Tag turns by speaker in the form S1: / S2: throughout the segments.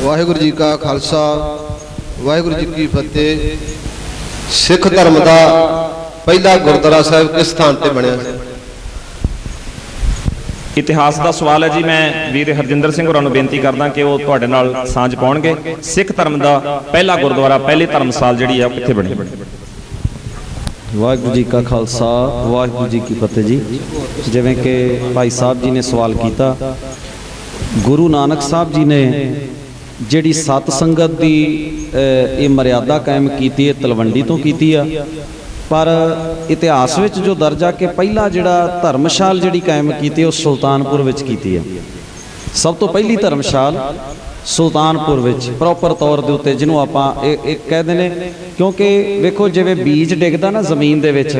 S1: वाहिगुरू जी का खालसा वाहिगुरू जी की फतेह। सिख धर्म का पहला गुरुद्वारा साहब किस स्थान पर बनिया?
S2: इतिहास का सवाल है जी। मैं वीर हरजिंदर सिंह होरां नूं बेनती करदा कि वो तुहाडे नाल सांझ पाउणगे। सिख धर्म का पहला गुरुद्वारा पहली धर्मशाल जिहड़ी है कित्थे बनी?
S3: वाहिगुरू जी का खालसा वाहिगुरू जी की फतेह जी। जिवें कि भाई साहब जी ने सवाल किया, गुरु नानक साहब जी ने जिहड़ी सत संगत की ये मर्यादा कायम की है तलवंडी तो की है, पर इतिहास विच जो दर्जा के पहला जिहड़ा धर्मशाल जिहड़ी कायम की है वो सुल्तानपुर विच की है। सब तो पहली धर्मशाल सुल्तानपुर विच प्रॉपर तौर के उत्ते जिन्हों आपां एक कहते हैं, क्योंकि वेखो जिवें बीज डिगदा ना जमीन दे विच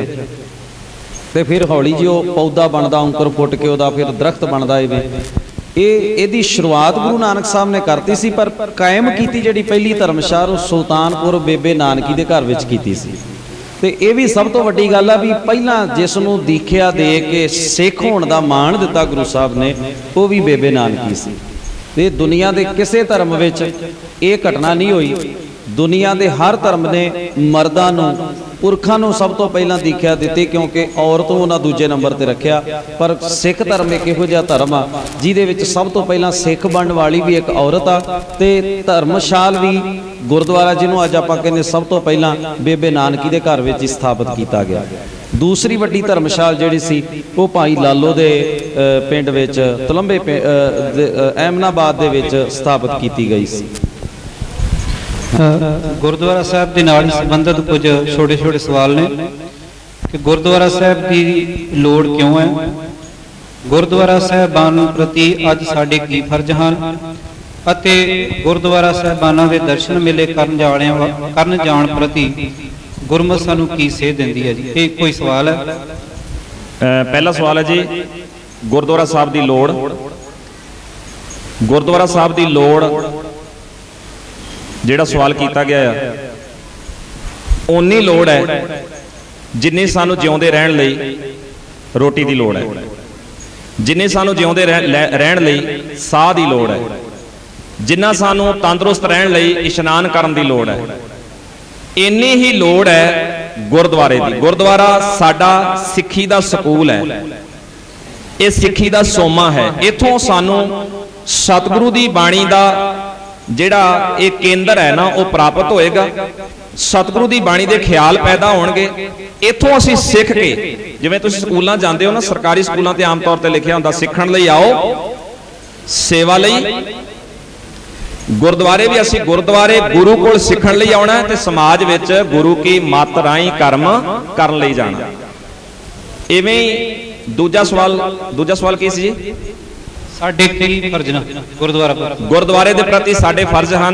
S3: ते फिर हौली जी वो पौधा बनता, अंकुर फुट के वह फिर दरख्त बनता है। ये शुरुआत गुरु नानक साहब ने करती सी, पर कायम की जिहड़ी पहली धर्मशाला सुल्तानपुर बेबे नानकी के घर विच कीती सी। ते ये भी सब तो वड्डी गल है भी पहला जिसनों दीखिया दे के सिख होने का मान दिता गुरु साहब ने वो भी बेबे नानकी सी। ते दुनिया के किसी धर्म विच ये घटना नहीं हुई। दुनिया के हर धर्म ने मर्दां नूं पुरखां नूं सब तो पहला दीखिया दी, क्योंकि औरत नूं उन्हां दूजे नंबर ते रखिया। पर सिख धर्म एक इहो जिहा धर्म आ जिहदे विच सब तो पहला सिख बनन वाली भी एक औरत आ ते धर्मशाल भी गुरुद्वारा जिन्हों अज आपां कहने सब तो पहला बेबे नानकी दे घर विच स्थापित किया गया। दूसरी वड्डी धर्मशाल जिहड़ी सी वो भाई लालो दे पिंड विच तलंबे एमनाबाद दे विच स्थापित की गई सी।
S4: गुरुद्वारा साहब के नाल संबंधित कुछ छोटे छोटे सवाल ने कि गुरुद्वारा साहब की लोड़ क्यों है, गुरुद्वारा साहिबान प्रति अज साडे की फर्ज हैं, अते गुरुद्वारा साहिबाना के दर्शन मेले करन जाण प्रति गुरमत सानू की सेध दिंदी है जी। ये कोई सवाल है?
S2: पहला सवाल है जी, गुरुद्वारा साहब की लोड़। गुरुद्वारा साहब की लोड़ जिहड़ा सवाल किया गया है उन्नी लोड़ है जिन्नी सानू जिउंदे रहण लई रोटी की लोड़ है, जिन्नी सानू जिउंदे रहण लई साह की लोड़ है, जिन्ना सानू तंदुरुस्त रहण लई इशनान करन दी लोड़ है, इन्नी ही लोड़ है गुरुद्वारे की। गुरुद्वारा साडा सिक्खी दा सकूल है, ये सिक्खी दा सोमा है। इथों सानू सतगुरु दी बाणी दा जिहड़ा एक केंद्र है ना वो प्राप्त होएगा। सतगुरु की बाणी के ख्याल पैदा होणगे। इथों असीं सीख के, जिवें तुसीं स्कूलां जांदे हो ना, सरकारी स्कूलां ते आम तौर पर लिखिया हुंदा सीखण लई आओ सेवा लई। गुरुद्वारे भी असीं गुरुद्वारे गुरु कोल सीखण लई आउणा है ते समाज विच गुरु की मत राही कर्म करन लई जाना। इवें ही दूजा सवाल की सी जी?
S4: साडे की फर्ज ना
S2: गुरुद्वारे दे प्रति साडे फर्ज हैं।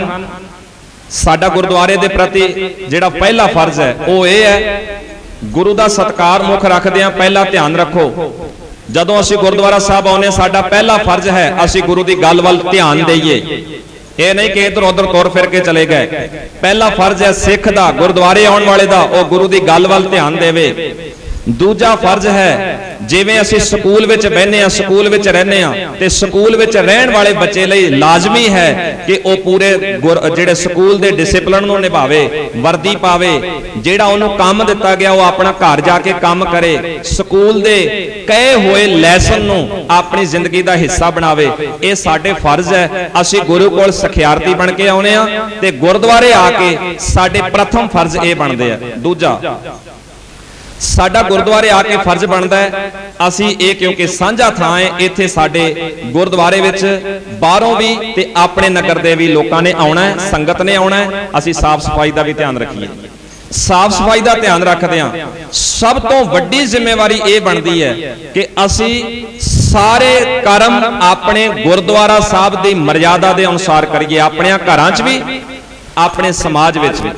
S2: साडा गुरुद्वारे दे प्रति जिहड़ा पहला फर्ज है वो ये है, गुरु दा सत्कार मुख रखदिआं पहला ध्यान रखो। जदों असीं गुरुद्वारा साहब आउने साडा पहला फर्ज है असीं गुरु दी गल वल ध्यान देईए। ये नहीं कि इधर उधर तुर फिर के चले गए। पहला फर्ज है सिख दा, गुरुद्वारे आउण वाले दा, वो गुरु दी गल वल ध्यान देवे। दूजा फर्ज है जिवें असीं स्कूल विच बहने आ, स्कूल विच रहने आ, ते स्कूल विच रहण वाले बच्चे लई लाजमी है कि वो पूरे जिहड़े स्कूल दे डिसिपलिन नूं निभावे, वर्दी पावे, जिहड़ा उहनूं काम दिता गया वो अपना घर जाके काम करे, स्कूल दे कहे हुए लैसन नूं अपनी जिंदगी दा हिस्सा बनावे। ये साडे फर्ज है। असीं गुरु कोल सखियारती बन के आउणे आ ते गुरुद्वारे आके साडे प्रथम फर्ज ये बनदे आ। दूजा साडा गुरुद्वारे आके फर्ज बनता है असी ये, क्योंकि सांझा थां है, इत्थे साडे गुरुद्वारे विच बाहरों भी ते अपने नगर दे भी लोकां ने आउणा है, संगत ने आउणा है। असी साफ सफाई का भी ध्यान रखिए। साफ सफाई का ध्यान रखदे हां। सब तो वड्डी जिम्मेवारी ये बनती है कि असी सारे कर्म अपने गुरुद्वारा साहब की मर्यादा के अनुसार करिए, अपने घरां च भी अपने समाज विच भी।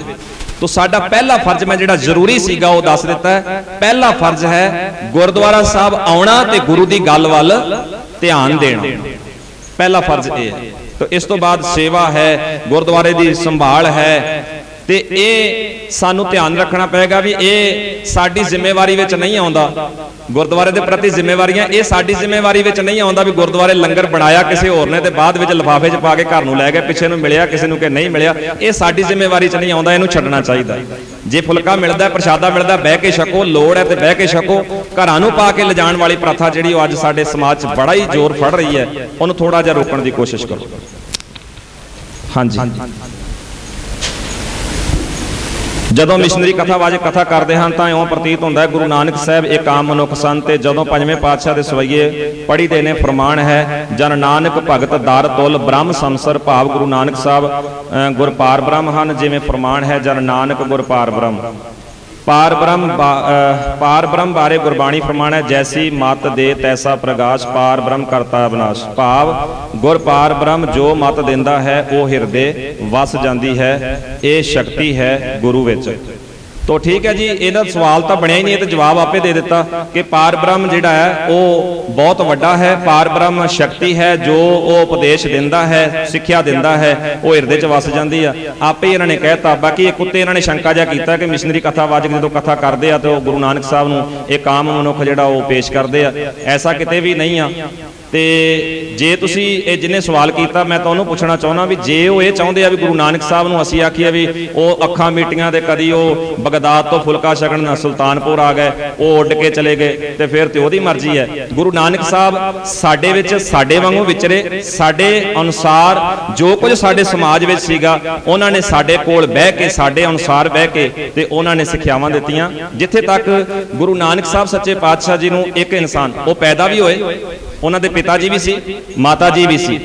S2: तो साडा पहला फर्ज मैं जिहड़ा जरूरी सीगा वो दस दिता है। पहला फर्ज है गुरुद्वारा साहब आउणा ते गुरु की गल वल ध्यान देना, पहला फर्ज ये है। तो इस तो बाद सेवा है, गुरुद्वारे की संभाल है, ਤੇ ਇਹ ਸਾਨੂੰ ਧਿਆਨ ਰੱਖਣਾ ਪਏਗਾ ਵੀ ਇਹ ਸਾਡੀ ਜ਼ਿੰਮੇਵਾਰੀ ਵਿੱਚ ਨਹੀਂ ਆਉਂਦਾ। ਗੁਰਦੁਆਰੇ ਦੇ ਪ੍ਰਤੀ ਜ਼ਿੰਮੇਵਾਰੀਆਂ ਇਹ ਸਾਡੀ ਜ਼ਿੰਮੇਵਾਰੀ ਵਿੱਚ ਨਹੀਂ ਆਉਂਦਾ ਵੀ ਗੁਰਦੁਆਰੇ ਲੰਗਰ ਬਣਾਇਆ ਕਿਸੇ ਹੋਰ ਨੇ ਤੇ ਬਾਅਦ ਵਿੱਚ ਲਿਫਾਫੇ 'ਚ ਪਾ ਕੇ ਘਰ ਨੂੰ ਲੈ ਗਏ, ਪਿੱਛੇ ਨੂੰ ਮਿਲਿਆ ਕਿਸੇ ਨੂੰ ਕਿ ਨਹੀਂ ਮਿਲਿਆ, ਇਹ ਸਾਡੀ ਜ਼ਿੰਮੇਵਾਰੀ 'ਚ ਨਹੀਂ ਆਉਂਦਾ। ਇਹਨੂੰ ਛੱਡਣਾ ਚਾਹੀਦਾ। ਜੇ ਫੁਲਕਾ ਮਿਲਦਾ, ਪ੍ਰਸ਼ਾਦਾ ਮਿਲਦਾ, ਬਹਿ ਕੇ ਛਕੋ, ਲੋੜ ਹੈ ਤੇ ਬਹਿ ਕੇ ਛਕੋ। ਘਰਾਂ ਨੂੰ ਪਾ ਕੇ ਲਿਜਾਣ ਵਾਲੀ ਪ੍ਰਥਾ ਜਿਹੜੀ ਉਹ ਅੱਜ ਸਾਡੇ ਸਮਾਜ 'ਚ ਬੜਾ ਹੀ ਜ਼ੋਰ ਫੜ ਰਹੀ ਹੈ, ਉਹਨੂੰ ਥੋੜਾ ਜਿਹਾ ਰੋਕਣ ਦੀ ਕੋਸ਼ਿਸ਼ ਕਰੋ। ਹਾਂਜੀ, ਜਦੋਂ ਮਿਸ਼ਨਰੀ ਕਥਾਵਾਚਕ ਕਥਾ ਕਰਦੇ ਹਨ ਤਾਂ ਇਉਂ ਪ੍ਰਤੀਤ ਹੁੰਦਾ ਹੈ ਗੁਰੂ ਨਾਨਕ ਸਾਹਿਬ ਇੱਕ ਆਮ ਮਨੁੱਖ ਸਨ ਤੇ ਜਦੋਂ ਪੰਜਵੇਂ ਪਾਤਸ਼ਾਹ ਦੇ ਸਵਈਏ ਪੜ੍ਹੀ ਦੇ ਨੇ ਫਰਮਾਨ ਹੈ, ਜਨ ਨਾਨਕ ਭਗਤ ਦਰ ਤੁਲ ਬ੍ਰਹਮ ਸੰਸਰ, ਭਾਵ ਗੁਰੂ ਨਾਨਕ ਸਾਹਿਬ ਗੁਰ ਪਾਰ ਬ੍ਰਹਮ ਹਨ। ਜਿਵੇਂ ਫਰਮਾਨ ਹੈ, ਜਨ ਨਾਨਕ ਗੁਰ ਪਾਰ ਬ੍ਰਹਮ। ਪਾਰ ਬ੍ਰਹਮ ਬਾਰੇ ਗੁਰਬਾਣੀ ਫਰਮਾਨ ਹੈ, ਜੈਸੀ ਮਤ ਦੇ ਤੈਸਾ ਪ੍ਰਗਾਸ਼, ਪਾਰ ਬ੍ਰਹਮ ਕਰਤਾ ਅਬਨਾਸ਼। ਭਾਵ ਗੁਰ ਪਾਰ ਬ੍ਰਹਮ ਜੋ ਮਤ ਦਿੰਦਾ ਹੈ ਉਹ ਹਿਰਦੇ ਵਸ ਜਾਂਦੀ ਹੈ। ਇਹ ਸ਼ਕਤੀ ਹੈ ਗੁਰੂ ਵਿੱਚ। तो ठीक है जी, ਇਹਦਾ सवाल तो बनया ही नहीं, तो जवाब आपे दे दिता कि पार ब्रह्म जिहड़ा है वो बहुत वड्डा है। पार ब्रह्म शक्ति है जो वो उपदेश दिंदा है, सिक्ख्या दिंदा है, वो हिरदे च वस जाती है। आपे इन्होंने कहता। बाकी एक उत्ते इन्होंने शंका जिहा कीता कि मिशनरी कथावाचक जो कथा करते हैं तो गुरु नानक साहब नूं एक आम मनुख जिहड़ा वो पेश करते हैं, ऐसा किते भी नहीं आ। ਤੇ ਜੇ ਤੁਸੀਂ ਇਹ ਜਿਹਨੇ ਸਵਾਲ ਕੀਤਾ ਮੈਂ ਤੁਹਾਨੂੰ ਪੁੱਛਣਾ ਚਾਹੁੰਦਾ ਵੀ ਜੇ ਉਹ ਇਹ ਚਾਹੁੰਦੇ ਆ ਵੀ ਗੁਰੂ ਨਾਨਕ ਸਾਹਿਬ ਨੂੰ ਅਸੀਂ ਆਖੀਏ ਵੀ ਉਹ ਅੱਖਾਂ ਮੀਟੀਆਂ ਤੇ ਕਦੀ ਉਹ ਬਗਦਾਦ ਤੋਂ ਫੁਲਕਾ ਛਕਣ ਸੁਲਤਾਨਪੁਰ ਆ ਗਏ, ਉਹ ਉੱਡ ਕੇ ਚਲੇ ਗਏ, ਤੇ ਫਿਰ ਤੇ ਉਹਦੀ ਮਰਜ਼ੀ ਹੈ। ਗੁਰੂ ਨਾਨਕ ਸਾਹਿਬ ਸਾਡੇ ਵਿੱਚ ਸਾਡੇ ਵਾਂਗੂ ਵਿਚਰੇ, ਸਾਡੇ ਅਨੁਸਾਰ ਜੋ ਕੁਝ ਸਾਡੇ ਸਮਾਜ ਵਿੱਚ ਸੀਗਾ ਉਹਨਾਂ ਨੇ ਸਾਡੇ ਕੋਲ ਬਹਿ ਕੇ ਸਾਡੇ ਅਨੁਸਾਰ ਬਹਿ ਕੇ ਤੇ ਉਹਨਾਂ ਨੇ ਸਿੱਖਿਆਵਾਂ ਦਿੱਤੀਆਂ। ਜਿੱਥੇ ਤੱਕ ਗੁਰੂ ਨਾਨਕ ਸਾਹਿਬ ਸੱਚੇ ਪਾਤਸ਼ਾਹ ਜੀ ਨੂੰ ਇੱਕ ਇਨਸਾਨ ਉਹ ਪੈਦਾ ਵੀ ਹੋਏ, ਉਹਨਾਂ ਦੇ ਪਿਤਾ ਜੀ ਵੀ ਸੀ, ਮਾਤਾ ਜੀ ਵੀ ਸੀ।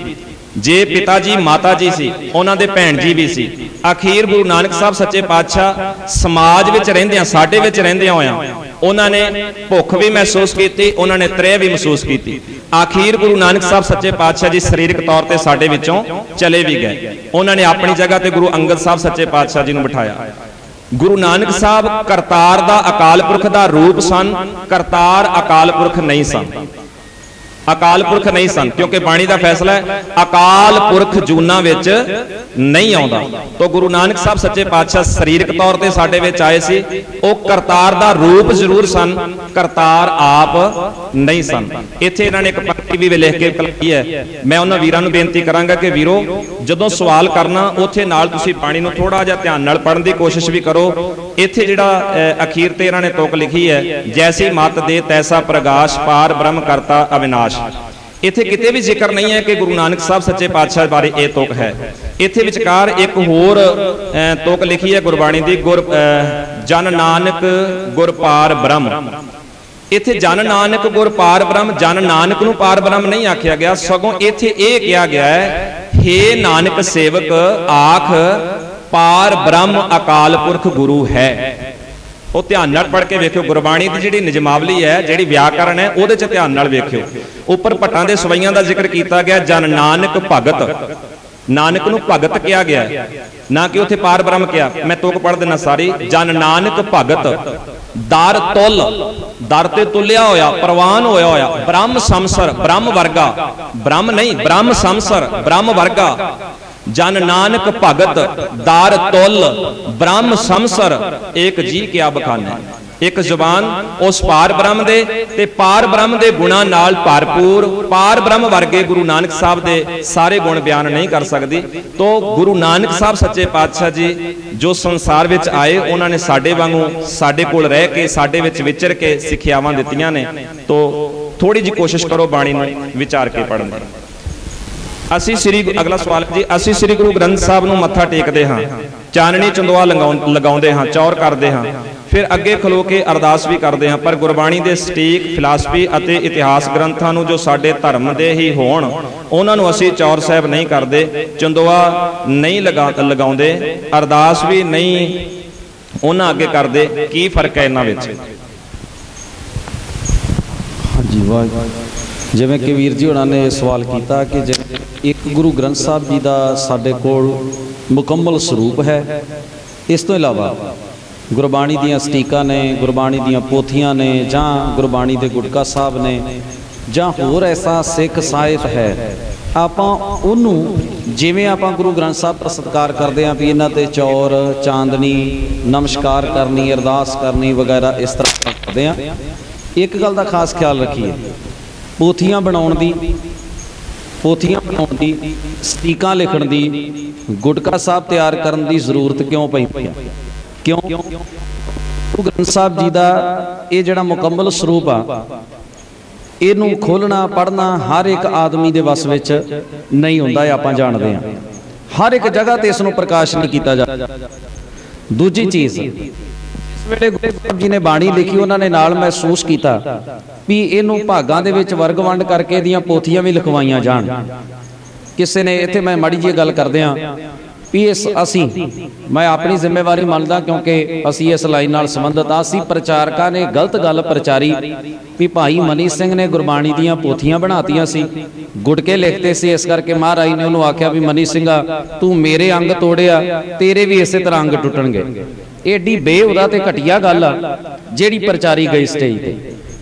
S2: ਜੇ ਪਿਤਾ ਜੀ ਮਾਤਾ ਜੀ ਸੀ, ਉਹਨਾਂ ਦੇ ਭੈਣ ਜੀ ਵੀ ਸੀ। ਅਖੀਰ ਗੁਰੂ ਨਾਨਕ ਸਾਹਿਬ ਸੱਚੇ ਪਾਤਸ਼ਾਹ ਸਮਾਜ ਵਿੱਚ ਰਹਿੰਦਿਆਂ, ਸਾਡੇ ਵਿੱਚ ਰਹਿੰਦਿਆਂ ਹੋਇਆਂ ਉਹਨਾਂ ਨੇ ਭੁੱਖ ਵੀ ਮਹਿਸੂਸ ਕੀਤੀ, ਉਹਨਾਂ ਨੇ ਤ੍ਰੇਹ ਵੀ ਮਹਿਸੂਸ ਕੀਤੀ। ਆਖੀਰ ਗੁਰੂ ਨਾਨਕ ਸਾਹਿਬ ਸੱਚੇ ਪਾਤਸ਼ਾਹ ਜੀ ਸਰੀਰਕ ਤੌਰ ਤੇ ਸਾਡੇ ਵਿੱਚੋਂ ਚਲੇ ਵੀ ਗਏ। ਉਹਨਾਂ ਨੇ ਆਪਣੀ ਜਗ੍ਹਾ ਤੇ ਗੁਰੂ ਅੰਗਦ ਸਾਹਿਬ ਸੱਚੇ ਪਾਤਸ਼ਾਹ ਜੀ ਨੂੰ ਬਿਠਾਇਆ। ਗੁਰੂ ਨਾਨਕ ਸਾਹਿਬ ਕਰਤਾਰ ਦਾ ਅਕਾਲ ਪੁਰਖ ਦਾ ਰੂਪ ਸਨ, ਕਰਤਾਰ ਅਕਾਲ ਪੁਰਖ ਨਹੀਂ ਸਨ। अकाल पुरख नहीं सन, क्योंकि बाणी का फैसला है अकाल पुरख जूना विच नहीं आउंदा। तो गुरु नानक साहब सच्चे पातशाह सरीरक तौर ते साडे विच आए सी, ओ करतार दा रूप जरूर सन, करतार आप नहीं सन। इत्थे इन्हां ने एक पंक्ति भी लिख के लिखी है। मैं उन्हां वीरां नूं बेनती करांगा कि वीरो जदों सवाल करना उत्थे नाल तुसीं बाणी नूं थोड़ा जिहा ध्यान नाल पढ़न दी कोशिश भी करो। इत्थे जिहड़ा अखीर ते इन्हां ने तुक लिखी है, जैसी मत दे तैसा प्रकाश, पार ब्रह्म करता अविनाश। इत्थे किते भी जिक्र नहीं है कि गुरु नानक साहब सच्चे पातशाह बारे यह तुक है। इत्थे विचकार एक होर तुक लिखी है गुरबाणी दी, गुर जन नानक गुर पार ब्रह्म। इत्थे जन नानक गुर पार ब्रह्म, जन नानक नूं पार ब्रह्म नहीं आख्या गया, सगों इत्थे यह कहा गया है, हे नानक सेवक आख पार ब्रह्म अकाल पुरख गुरु है। ਉਹ ਧਿਆਨ ਨਾਲ ਪੜ੍ਹ ਕੇ ਵੇਖਿਓ, ਗੁਰਬਾਣੀ ਦੀ ਜਿਹੜੀ ਨਿਜਮਾਵਲੀ ਹੈ, ਜਿਹੜੀ ਵਿਆਕਰਨ ਹੈ, ਉਹਦੇ 'ਚ ਧਿਆਨ ਨਾਲ ਵੇਖਿਓ। ਉੱਪਰ ਭੱਟਾਂ ਦੇ ਸਵਈਆਂ ਦਾ ਜ਼ਿਕਰ ਕੀਤਾ ਗਿਆ, ਜਨ ਨਾਨਕ ਭਗਤ, ਨਾਨਕ ਨੂੰ ਭਗਤ ਕਿਹਾ ਗਿਆ, ਨਾ ਕਿ ਉੱਥੇ ਪਾਰ ਬ੍ਰਹਮ ਕਿਹਾ। ਮੈਂ ਤੁਕ ਪੜ੍ਹ ਦੇਣਾ ਸਾਰੀ। ਜਨ ਨਾਨਕ ਭਗਤ ਦਰ ਤੁਲ, ਦਰ ਤੇ ਤੁਲਿਆ ਹੋਇਆ, ਪ੍ਰਵਾਨ ਹੋਇਆ ਹੋਇਆ, ਬ੍ਰਹਮ ਸੰਸਰ, ਬ੍ਰਹਮ ਵਰਗਾ, ਬ੍ਰਹਮ ਨਹੀਂ ਬ੍ਰਹਮ ਸੰਸਰ, ਬ੍ਰਹਮ ਵਰਗਾ। जन नानक भगत दार तुल ब्रह्म संसर, एक जी क्या बखाना, एक जुबान उस पार ब्रह्म दे ते पार ब्रह्म दे गुणां नाल भरपूर। पार ब्रह्म वर्गे गुरु नानक साहब दे सारे गुण बयान नहीं कर सकती। तो गुरु नानक साहब सच्चे पातशाह जी जो संसार विच आए, उन्होंने साडे वांगू साडे कोल रह के साडे विच विचर के सिक्ख्यावां दित्तियां ने। तो थोड़ी जी कोशिश करो बाणी नूं विचार के पढ़न दी। ਅਸੀਂ ਸ੍ਰੀ ਅਗਲਾ ਸਵਾਲ ਜੀ, ਅਸੀਂ ਸ੍ਰੀ ਗੁਰੂ ਗ੍ਰੰਥ ਸਾਹਿਬ ਨੂੰ ਮੱਥਾ ਟੇਕਦੇ ਹਾਂ, ਚਾਨਣੀ ਚੰਦਵਾ ਲਗਾਉਂਦੇ ਹਾਂ, ਚੌਰ ਕਰਦੇ ਹਾਂ, ਫਿਰ ਅੱਗੇ ਖਲੋ ਕੇ ਅਰਦਾਸ ਵੀ ਕਰਦੇ ਹਾਂ। ਪਰ ਗੁਰਬਾਣੀ ਦੇ ਸਟੀਕ, ਫਿਲਾਸਫੀ ਅਤੇ ਇਤਿਹਾਸ ਗ੍ਰੰਥਾਂ ਨੂੰ ਜੋ ਸਾਡੇ ਧਰਮ ਦੇ ਹੀ ਹੋਣ, ਉਹਨਾਂ ਨੂੰ ਅਸੀਂ ਚੌਰ ਸਾਹਿਬ ਨਹੀਂ ਕਰਦੇ, ਚੰਦਵਾ ਨਹੀਂ ਲਗਾਉਂਦੇ, ਅਰਦਾਸ ਵੀ ਨਹੀਂ ਉਹਨਾਂ ਅੱਗੇ ਕਰਦੇ। ਕੀ ਫਰਕ ਹੈ ਇਹਨਾਂ ਵਿੱਚ?
S3: ਹਾਂਜੀ, ਵਾਹ। ਜਿਵੇਂ ਕਿ ਵੀਰ ਜੀ ਉਹਨਾਂ ਨੇ ਸਵਾਲ ਕੀਤਾ ਕਿ ਜਿਵੇਂ ਇੱਕ ਗੁਰੂ ਗ੍ਰੰਥ ਸਾਹਿਬ ਜੀ ਦਾ ਸਾਡੇ ਕੋਲ ਮੁਕੰਮਲ ਸਰੂਪ ਹੈ, ਇਸ ਤੋਂ ਇਲਾਵਾ ਗੁਰਬਾਣੀ ਦੀਆਂ ਸਟੀਕਾਂ ਨੇ, ਗੁਰਬਾਣੀ ਦੀਆਂ ਪੋਥੀਆਂ ਨੇ, ਜਾਂ ਗੁਰਬਾਣੀ ਦੇ ਗੁਟਕਾ ਸਾਹਿਬ ਨੇ, ਜਾਂ ਹੋਰ ਐਸਾ ਸਿੱਖ ਸਾਹਿਤ ਹੈ, ਆਪਾਂ ਉਹਨੂੰ ਜਿਵੇਂ ਆਪਾਂ ਗੁਰੂ ਗ੍ਰੰਥ ਸਾਹਿਬ ਦਾ ਸਤਿਕਾਰ ਕਰਦੇ ਹਾਂ ਵੀ ਇਹਨਾਂ ਤੇ ਚੌਰ ਚਾਂਦਨੀ ਨਮਸਕਾਰ ਕਰਨੀ ਅਰਦਾਸ ਕਰਨੀ ਵਗੈਰਾ ਇਸ ਤਰ੍ਹਾਂ ਕਰਦੇ ਹਾਂ। ਇੱਕ ਗੱਲ ਦਾ ਖਾਸ ਖਿਆਲ ਰੱਖੀਏ, ਪੋਥੀਆਂ ਬਣਾਉਣ ਦੀ ਸਟੀਕਾਂ ਲਿਖਣ ਦੀ ਗੁਟਕਾ ਸਾਹਿਬ ਤਿਆਰ ਕਰਨ ਦੀ ਜ਼ਰੂਰਤ ਕਿਉਂ ਪਈ ਹੈ? ਕਿਉਂ? ਗੁਰੂ ਗ੍ਰੰਥ ਸਾਹਿਬ ਜੀ ਦਾ ਇਹ ਜਿਹੜਾ ਮੁਕੰਮਲ ਸਰੂਪ ਆ, ਇਹਨੂੰ ਖੋਲ੍ਹਣਾ ਪੜ੍ਹਨਾ ਹਰ ਇੱਕ ਆਦਮੀ ਦੇ ਵੱਸ ਵਿੱਚ ਨਹੀਂ ਹੁੰਦਾ, ਇਹ ਆਪਾਂ ਜਾਣਦੇ ਹਾਂ। ਹਰ ਇੱਕ ਜਗ੍ਹਾ ਤੇ ਇਸ ਨੂੰ ਪ੍ਰਕਾਸ਼ ਨਹੀਂ ਕੀਤਾ ਜਾਂਦਾ। ਦੂਜੀ ਚੀਜ਼, ਇਸ ਵੇਲੇ ਗੁਰੂ ਸਾਹਿਬ ਜੀ ਨੇ ਬਾਣੀ ਲਿਖੀ, ਉਹਨਾਂ ਨੇ ਨਾਲ ਮਹਿਸੂਸ ਕੀਤਾ ਵੀ ਇਹਨੂੰ ਭਾਗਾਂ ਦੇ ਵਿੱਚ ਵਰਗ ਵੰਡ ਕਰਕੇ ਇਹਦੀਆਂ ਪੋਥੀਆਂ ਵੀ ਲਿਖਵਾਈਆਂ ਜਾਣ। ਕਿਸੇ ਨੇ ਇੱਥੇ ਮੈਂ ਮਾੜੀ ਜਿਹੀ ਗੱਲ ਕਰਦੇ ਹਾਂ ਵੀ ਮੈਂ ਆਪਣੀ ਜ਼ਿੰਮੇਵਾਰੀ ਮੰਨਦਾ, ਕਿਉਂਕਿ ਅਸੀਂ ਇਸ ਲਾਈਨ ਨਾਲ ਸੰਬੰਧਿਤ ਹਾਂ। ਅਸੀਂ ਪ੍ਰਚਾਰਕਾਂ ਨੇ ਗਲਤ ਗੱਲ ਪ੍ਰਚਾਰੀ ਵੀ ਭਾਈ ਮਨੀ ਸਿੰਘ ਨੇ ਗੁਰਬਾਣੀ ਦੀਆਂ ਪੋਥੀਆਂ ਬਣਾਤੀਆਂ ਸੀ, ਗੁਟਕੇ ਲਿਖਤੇ ਸੀ, ਇਸ ਕਰਕੇ ਮਹਾਰਾਜ ਨੇ ਉਹਨੂੰ ਆਖਿਆ ਵੀ ਮਨੀ ਸਿੰਘਾ ਤੂੰ ਮੇਰੇ ਅੰਗ ਤੋੜਿਆ, ਤੇਰੇ ਵੀ ਇਸੇ ਤਰ੍ਹਾਂ ਅੰਗ ਟੁੱਟਣਗੇ। ਏਡੀ ਬੇਹੁਦਾ ਤੇ ਘਟੀਆ ਗੱਲ ਆ ਜਿਹੜੀ ਪ੍ਰਚਾਰੀ ਗਈ ਸਟੇਜ ਤੇ।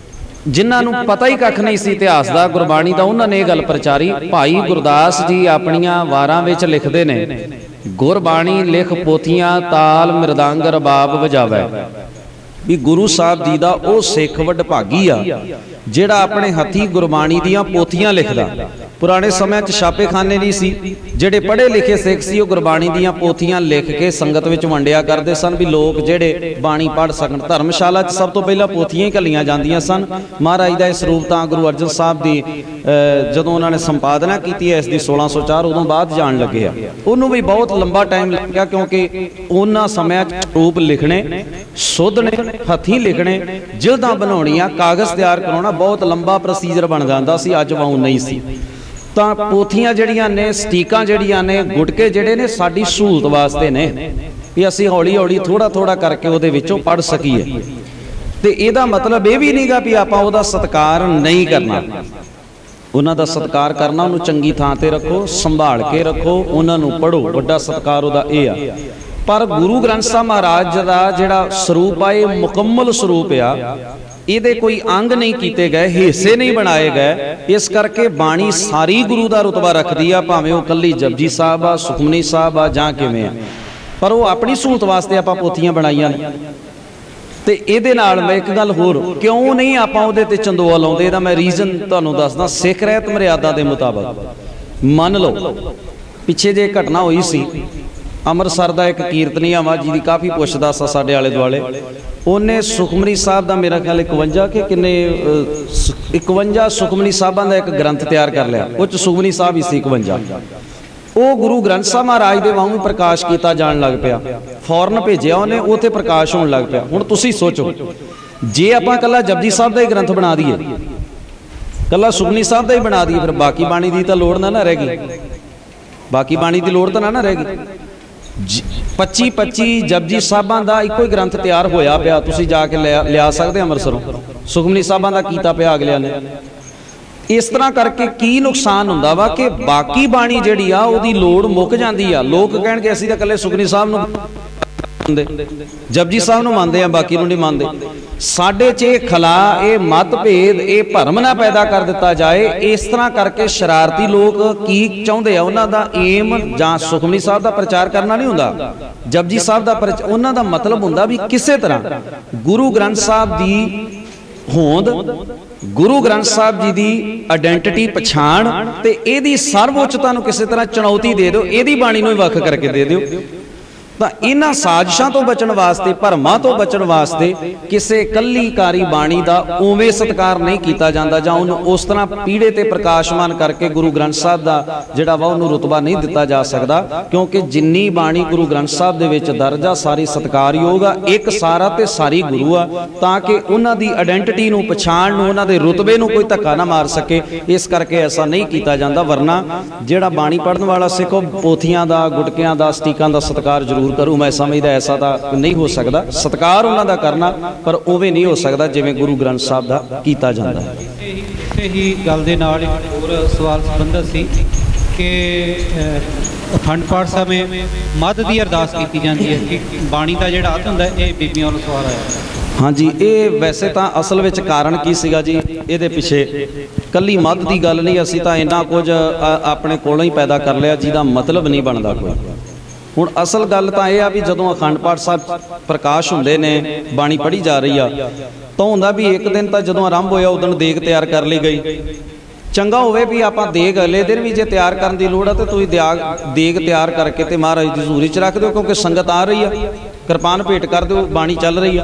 S3: ਜਿਨ੍ਹਾਂ ਨੂੰ ਪਤਾ ਹੀ ਕੱਖ ਨਹੀਂ ਸੀ ਇਤਿਹਾਸ ਦਾ, ਗੁਰਬਾਣੀ ਦਾ, ਉਹਨਾਂ ਨੇ ਇਹ ਗੱਲ ਪ੍ਰਚਾਰੀ। ਭਾਈ ਗੁਰਦਾਸ ਜੀ ਆਪਣੀਆਂ ਵਾਰਾਂ ਵਿੱਚ ਲਿਖਦੇ ਨੇ, ਗੁਰਬਾਣੀ ਲਿਖ ਪੋਥੀਆਂ ਤਾਲ ਮਿਰਦੰਗ ਰਬਾਬ ਵਜਾਵੇ, ਵੀ ਗੁਰੂ ਸਾਹਿਬ ਜੀ ਦਾ ਉਹ ਸਿੱਖ ਵਡਭਾਗੀ ਆ ਜਿਹੜਾ ਆਪਣੇ ਹੱਥੀਂ ਗੁਰਬਾਣੀ ਦੀਆਂ ਪੋਥੀਆਂ ਲਿਖਦਾ। ਪੁਰਾਣੇ ਸਮਿਆਂ 'ਚ ਛਾਪੇਖਾਨੇ ਨਹੀਂ ਸੀ, ਜਿਹੜੇ ਪੜ੍ਹੇ ਲਿਖੇ ਸਿੱਖ ਸੀ ਉਹ ਗੁਰਬਾਣੀ ਦੀਆਂ ਪੋਥੀਆਂ ਲਿਖ ਕੇ ਸੰਗਤ ਵਿੱਚ ਵੰਡਿਆ ਕਰਦੇ ਸਨ ਵੀ ਲੋਕ ਜਿਹੜੇ ਬਾਣੀ ਪੜ੍ਹ ਸਕਣ। ਧਰਮਸ਼ਾਲਾ 'ਚ ਸਭ ਤੋਂ ਪਹਿਲਾਂ ਪੋਥੀਆਂ ਹੀ ਘੱਲੀਆਂ ਜਾਂਦੀਆਂ ਸਨ। ਮਹਾਰਾਜ ਦਾ ਇਹ ਸਰੂਪ ਤਾਂ ਗੁਰੂ ਅਰਜਨ ਸਾਹਿਬ ਦੀ ਜਦੋਂ ਉਹਨਾਂ ਨੇ ਸੰਪਾਦਨਾ ਕੀਤੀ ਹੈ ਇਸ ਦੀ 1604, ਉਦੋਂ ਬਾਅਦ ਜਾਣ ਲੱਗੇ ਆ। ਉਹਨੂੰ ਵੀ ਬਹੁਤ ਲੰਬਾ ਟਾਈਮ ਲੱਗਿਆ, ਕਿਉਂਕਿ ਉਹਨਾਂ ਸਮਿਆਂ 'ਚ ਸਰੂਪ ਲਿਖਣੇ, ਸੋਧਣੇ, ਹੱਥੀਂ ਲਿਖਣੇ, ਜਿਲਦਾਂ ਬਣਾਉਣੀਆਂ, ਕਾਗਜ਼ ਤਿਆਰ ਕਰਾਉਣਾ ਬਹੁਤ ਲੰਬਾ ਪ੍ਰੋਸੀਜਰ ਬਣ ਜਾਂਦਾ ਸੀ, ਅੱਜ ਵਾਂਗ ਨਹੀਂ ਸੀ। ਤਾਂ ਪੋਥੀਆਂ ਜਿਹੜੀਆਂ ਨੇ, ਸਟੀਕਾਂ ਜਿਹੜੀਆਂ ਨੇ, ਗੁਟਕੇ ਜਿਹੜੇ ਨੇ, ਸਾਡੀ ਸਹੂਲਤ ਵਾਸਤੇ ਨੇ ਵੀ ਅਸੀਂ ਹੌਲੀ ਹੌਲੀ ਥੋੜਾ ਥੋੜਾ ਕਰਕੇ ਉਹਦੇ ਵਿੱਚੋਂ ਪੜ੍ਹ ਸਕੀਏ। ਤੇ ਇਹਦਾ ਮਤਲਬ ਇਹ ਵੀ ਨਹੀਂਗਾ ਵੀ ਆਪਾਂ ਉਹਦਾ ਸਤਿਕਾਰ ਨਹੀਂ ਕਰਨਾ। ਉਹਨਾਂ ਦਾ ਸਤਿਕਾਰ ਕਰਨਾ, ਉਹਨੂੰ ਚੰਗੀ ਥਾਂ ਤੇ ਰੱਖੋ, ਸੰਭਾਲ ਕੇ ਰੱਖੋ, ਉਹਨਾਂ ਨੂੰ ਪੜ੍ਹੋ, ਵੱਡਾ ਸਤਿਕਾਰ ਉਹਦਾ ਇਹ ਆ। ਪਰ ਗੁਰੂ ਗ੍ਰੰਥ ਸਾਹਿਬ ਮਹਾਰਾਜ ਦਾ ਜਿਹੜਾ ਸਰੂਪ ਆ ਇਹ ਮੁਕੰਮਲ ਸਰੂਪ ਆ, ਇਹਦੇ ਕੋਈ ਅੰਗ ਨਹੀਂ ਕੀਤੇ ਗਏ, ਹਿੱਸੇ ਨਹੀਂ ਬਣਾਏ ਗਏ। ਇਸ ਕਰਕੇ ਬਾਣੀ ਸਾਰੀ ਗੁਰੂ ਦਾ ਰੁਤਬਾ ਰੱਖਦੀ ਆ, ਭਾਵੇਂ ਉਹ ਕੱਲੀ ਜਪਜੀ ਸਾਹਿਬ ਆ, ਸੁਖਮਨੀ ਸਾਹਿਬ ਆ ਜਾਂ ਕਿਵੇਂ ਆ, ਪਰ ਉਹ ਆਪਣੀ ਸਹੂਲਤ ਵਾਸਤੇ ਆਪਾਂ ਪੋਥੀਆਂ ਬਣਾਈਆਂ ਨੇ। ਤੇ ਇਹਦੇ ਨਾਲ ਮੈਂ ਇੱਕ ਗੱਲ ਹੋਰ, ਕਿਉਂ ਨਹੀਂ ਆਪਾਂ ਉਹਦੇ ਤੇ ਚੰਦੋਆ ਲਾਉਂਦੇ, ਇਹਦਾ ਮੈਂ ਰੀਜ਼ਨ ਤੁਹਾਨੂੰ ਦੱਸਦਾ। ਸਿੱਖ ਰਹਿਤ ਮਰਿਆਦਾ ਦੇ ਮੁਤਾਬਕ ਮੰਨ ਲਓ ਪਿੱਛੇ ਜੇ ਘਟਨਾ ਹੋਈ ਸੀ, ਅੰਮ੍ਰਿਤਸਰ ਦਾ ਇੱਕ ਕੀਰਤਨੀਆ ਵਾ ਜਿਹਦੀ ਕਾਫੀ ਪੁੱਛਦਾ ਸੀ ਸਾਡੇ ਆਲੇ ਦੁਆਲੇ, ਉਹਨੇ ਸੁਖਮਨੀ ਸਾਹਿਬ ਦਾ ਮੇਰਾ ਖਿਆਲ 51 ਕਿ ਕਿੰਨੇ 51 ਸੁਖਮਨੀ ਸਾਹਿਬਾਂ ਦਾ ਇੱਕ ਗ੍ਰੰਥ ਤਿਆਰ ਕਰ ਲਿਆ, ਉਹ 'ਚ ਸੁਖਮਨੀ ਸਾਹਿਬ ਹੀ ਸੀ 51। ਉਹ ਗੁਰੂ ਗ੍ਰੰਥ ਸਾਹਿਬ ਮਹਾਰਾਜ ਦੇ ਵਾਂਗੂ ਪ੍ਰਕਾਸ਼ ਕੀਤਾ ਜਾਣ ਲੱਗ ਪਿਆ, ਫੌਰਨ ਭੇਜਿਆ ਉਹਨੇ, ਉੱਥੇ ਪ੍ਰਕਾਸ਼ ਹੋਣ ਲੱਗ ਪਿਆ। ਹੁਣ ਤੁਸੀਂ ਸੋਚੋ, ਜੇ ਆਪਾਂ ਕੱਲਾ ਜਪਜੀ ਸਾਹਿਬ ਦਾ ਹੀ ਗ੍ਰੰਥ ਬਣਾ ਦਈਏ, ਕੱਲਾ ਸੁਖਮਨੀ ਸਾਹਿਬ ਦਾ ਹੀ ਬਣਾ ਦਈਏ, ਫਿਰ ਬਾਕੀ ਬਾਣੀ ਦੀ ਤਾਂ ਲੋੜ ਨਾ ਰਹਿ ਗਈ, ਬਾਕੀ ਬਾਣੀ ਦੀ ਲੋੜ ਤਾਂ ਨਾ ਰਹਿ ਗਈ। 25 ਜਪਜੀ ਸਾਹਿਬਾਂ ਦਾ ਇੱਕੋ ਹੀ ਗ੍ਰੰਥ ਤਿਆਰ ਹੋਇਆ ਪਿਆ, ਤੁਸੀਂ ਜਾ ਕੇ ਲਿਆ ਸਕਦੇ ਅੰਮ੍ਰਿਤਸਰੋਂ, ਸੁਖਮਨੀ ਸਾਹਿਬਾਂ ਦਾ ਕੀਤਾ ਪਿਆ ਅਗਲਿਆਂ ਨੇ। ਇਸ ਤਰ੍ਹਾਂ ਕਰਕੇ ਕੀ ਨੁਕਸਾਨ ਹੁੰਦਾ ਵਾ ਕਿ ਬਾਕੀ ਬਾਣੀ ਜਿਹੜੀ ਆ ਉਹਦੀ ਲੋੜ ਮੁੱਕ ਜਾਂਦੀ ਆ। ਲੋਕ ਕਹਿਣਗੇ ਅਸੀਂ ਤਾਂ ਇਕੱਲੇ ਸੁਖਮਨੀ ਸਾਹਿਬ ਨੂੰ ਜਪਜੀ ਸਾਹਿਬ ਨੂੰ ਮੰਨਦੇ ਆ, ਬਾਕੀ ਨੂੰ ਨਹੀਂ ਮੰਨਦੇ। ਸਾਡੇ 'ਚ ਇਹ ਖਲਾ, ਇਹ ਮਤਭੇਦ, ਇਹ ਭਰਮ ਨਾ ਪੈਦਾ ਕਰ ਦਿੱਤਾ ਜਾਏ। ਇਸ ਤਰ੍ਹਾਂ ਕਰਕੇ ਸ਼ਰਾਰਤੀ ਲੋਕ ਕੀ ਚਾਹੁੰਦੇ ਆ, ਉਹਨਾਂ ਦਾ ਏਮ ਜਾਂ ਸੁਖਮਨੀ ਸਾਹਿਬ ਦਾ ਪ੍ਰਚਾਰ ਕਰਨਾ ਨਹੀਂ ਹੁੰਦਾ, ਜਪਜੀ ਸਾਹਿਬ ਦਾ ਉਹਨਾਂ ਦਾ ਮਤਲਬ ਹੁੰਦਾ ਵੀ ਕਿਸੇ ਤਰ੍ਹਾਂ ਗੁਰੂ ਗ੍ਰੰਥ ਸਾਹਿਬ ਦੀ ਹੋਂਦ, ਗੁਰੂ ਗ੍ਰੰਥ ਸਾਹਿਬ ਜੀ ਦੀ ਆਇਡੈਂਟੀਟੀ, ਪਛਾਣ ਤੇ ਇਹਦੀ ਸਰਵਉੱਚਤਾ ਨੂੰ ਕਿਸੇ ਤਰ੍ਹਾਂ ਚੁਣੌਤੀ ਦੇ ਦਿਓ, ਇਹਦੀ ਬਾਣੀ ਨੂੰ ਹੀ ਵੱਖ ਕਰਕੇ ਦੇ ਦਿਓ। ਤਾਂ ਇਹਨਾਂ ਸਾਜ਼ਿਸ਼ਾਂ ਤੋਂ ਬਚਣ ਵਾਸਤੇ, ਭਰਮਾਂ ਤੋਂ ਬਚਣ ਵਾਸਤੇ ਕਿਸੇ ਕੱਲੀ ਕਾਰੀ ਬਾਣੀ ਦਾ ਉਵੇਂ ਸਤਿਕਾਰ ਨਹੀਂ ਕੀਤਾ ਜਾਂਦਾ, ਜਾਂ ਉਹਨੂੰ ਉਸ ਤਰ੍ਹਾਂ ਪੀੜੇ ਤੇ ਪ੍ਰਕਾਸ਼ਮਾਨ ਕਰਕੇ ਗੁਰੂ ਗ੍ਰੰਥ ਸਾਹਿਬ ਦਾ ਜਿਹੜਾ ਵਾ ਉਹਨੂੰ ਰੁਤਬਾ ਨਹੀਂ ਦਿੱਤਾ ਜਾ ਸਕਦਾ। ਕਿਉਂਕਿ ਜਿੰਨੀ ਬਾਣੀ ਗੁਰੂ ਗ੍ਰੰਥ ਸਾਹਿਬ ਦੇ ਵਿੱਚ ਦਰਜ ਆ, ਸਾਰੀ ਸਤਿਕਾਰਯੋਗ ਆ, ਇੱਕ ਸਾਰਾ ਤੇ ਸਾਰੀ ਗੁਰੂ ਆ, ਤਾਂ ਕਿ ਉਹਨਾਂ ਦੀ ਆਇਡੈਂਟੀਟੀ ਨੂੰ, ਪਛਾਣ ਨੂੰ, ਉਹਨਾਂ ਦੇ ਰੁਤਬੇ ਨੂੰ ਕੋਈ ਧੱਕਾ ਨਾ ਮਾਰ ਸਕੇ। ਇਸ ਕਰਕੇ ਐਸਾ ਨਹੀਂ ਕੀਤਾ ਜਾਂਦਾ। ਵਰਨਾ ਜਿਹੜਾ ਬਾਣੀ ਪੜ੍ਹਨ ਵਾਲਾ ਸਿੱਖ ਉਹ ਪੋਥੀਆਂ ਦਾ, ਗੁਟਕਿਆਂ ਦਾ, ਸਟੀਕਾਂ ਦਾ ਸਤਿਕਾਰ ਜ਼ਰੂਰ ਕਰੂ। ਮੈਂ ਸਮਝਦਾ ਐਸਾ ਤਾਂ ਨਹੀਂ ਹੋ ਸਕਦਾ, ਸਤਿਕਾਰ ਉਹਨਾਂ ਦਾ ਕਰਨਾ, ਪਰ ਉਵੇਂ ਨਹੀਂ ਹੋ ਸਕਦਾ ਜਿਵੇਂ ਗੁਰੂ ਗ੍ਰੰਥ ਸਾਹਿਬ ਦਾ ਕੀਤਾ ਜਾਂਦਾ ਹੈ।
S4: ਇਸੇ ਹੀ ਗੱਲ ਦੇ ਨਾਲ ਇੱਕ ਹੋਰ ਸਵਾਲ ਸੰਬੰਧਿਤ ਸੀ ਕਿ ਅਖੰਡ ਪਾਠ ਸਮੇਂ ਮੱਧ ਦੀ ਅਰਦਾਸ ਕੀਤੀ ਜਾਂਦੀ ਹੈ ਕਿ ਬਾਣੀ ਦਾ ਜਿਹੜਾ ਅਰਥ ਹੁੰਦਾ, ਇਹ ਬੀਬੀਆਂ ਵੱਲੋਂ ਸਵਾਲ ਆਇਆ।
S3: ਹਾਂਜੀ, ਇਹ ਵੈਸੇ ਤਾਂ ਅਸਲ ਵਿੱਚ ਕਾਰਨ ਕੀ ਸੀਗਾ ਜੀ, ਇਹਦੇ ਪਿੱਛੇ ਕੱਲੀ ਮੱਧ ਦੀ ਗੱਲ ਨਹੀਂ, ਅਸੀਂ ਤਾਂ ਇੰਨਾ ਕੁਝ ਆਪਣੇ ਕੋਲੋਂ ਹੀ ਪੈਦਾ ਕਰ ਲਿਆ ਜਿਹਦਾ ਮਤਲਬ ਨਹੀਂ ਬਣਦਾ ਕੋਈ। ਹੁਣ ਅਸਲ ਗੱਲ ਤਾਂ ਇਹ ਆ ਵੀ ਜਦੋਂ ਅਖੰਡ ਪਾਠ ਸਾਹਿਬ ਪ੍ਰਕਾਸ਼ ਹੁੰਦੇ ਨੇ, ਬਾਣੀ ਪੜ੍ਹੀ ਜਾ ਰਹੀ ਆ, ਤਾਂ ਹੁੰਦਾ ਵੀ ਇੱਕ ਦਿਨ ਤਾਂ ਜਦੋਂ ਆਰੰਭ ਹੋਇਆ ਉਦੋਂ ਦੇਗ ਤਿਆਰ ਕਰ ਲਈ ਗਈ। ਚੰਗਾ ਹੋਵੇ ਵੀ ਆਪਾਂ ਦੇਗ ਅਗਲੇ ਦਿਨ ਵੀ ਜੇ ਤਿਆਰ ਕਰਨ ਦੀ ਲੋੜ ਆ ਤਾਂ ਤੁਸੀਂ ਦੇਗ ਤਿਆਰ ਕਰਕੇ ਤੇ ਮਹਾਰਾਜ ਦੀ ਹਜ਼ੂਰੀ 'ਚ ਰੱਖ ਦਿਓ, ਕਿਉਂਕਿ ਸੰਗਤ ਆ ਰਹੀ ਆ, ਕਿਰਪਾਨ ਭੇਟ ਕਰ ਦਿਓ, ਬਾਣੀ ਚੱਲ ਰਹੀ ਆ।